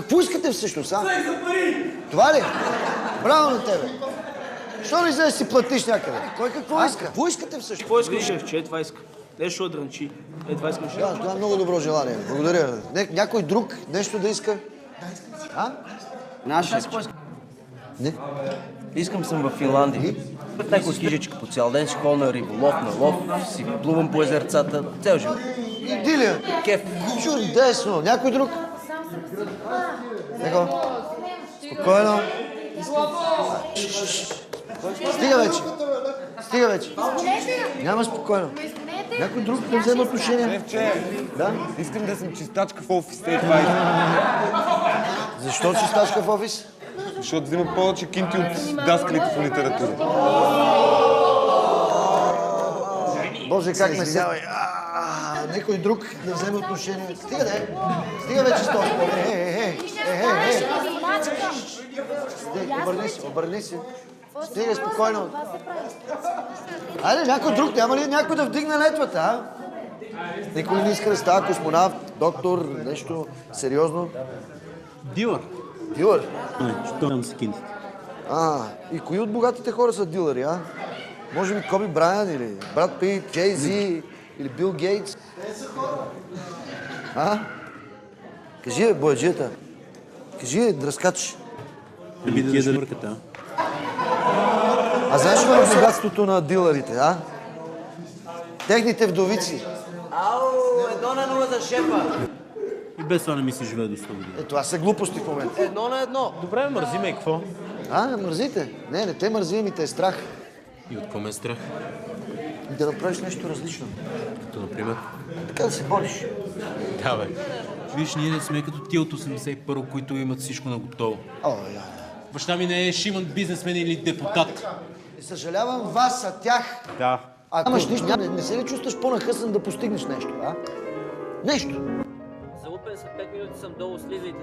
Какво искате всъщност, а? Секс за пари! Това ли? Браво на тебе! Що не за да си платиш някъде? Кой какво иска? Какво искате всъщност? Какво искаш, шефче? Е, това иска. Нещо дрънчи. Е, това искам, шеф. Да, това е много добро желание. Благодаря. Някой друг нещо да иска? А? Наш ли? Не. Искам съм в Финландия. Някой кижечка по цял ден си ходя на риболов, на лов, си плувам по езерцата, цял живот. Идилия. Кеф. Чудесно. Някой друг? Него. Спокойно. Стига вече. Стига вече. Няма спокойно. Някой друг да вземе отношение? Шефче, Да? искам да съм чистачка в офиса и това искам. Защо чистачка в офис? Защото взимам повече кинти от даскалите по литература. Боже, как ме сява. Някой друг да вземе отношение. Стига де. Стига вече с този спор. Обърни се. Стига спокойно. Айде, някой друг. Няма ли някой да вдигне летвата, а? Никой не иска да става космонавт, доктор, нещо сериозно? Дилър. Дилър? Що там са кинтите? И кои от богатите хора са дилъри, а? Може би Коби Брайан или Брат Пит, Джей Зи или Бил Гейтс? Кажи, бе, бояджията. Кажи, дръскач. Ами да шмърката. А знаеш ли на богатството на дилърите, а? Техните вдовици. Ау, 1-0 за шефа. И без това не ми се живее до 100 години. Това са глупости в момента. 1-1. Добре, мързиме и какво? Мързите? Не те мързи, ми те е страх. И от какво ме е страх? Да направиш нещо различно. Като например? Така да се бориш. Да, бе. Виж, ние не сме като тия от 81-о, които имат всичко на готово. Баща ми не е шиман бизнесмен или депутат. Съжалявам вас, а тях. Да. А имаш нищо, не се ли чувстваш по-нахъсан да постигнеш нещо, а? Нещо. Залупен са 5 минути съм долу, слизайте.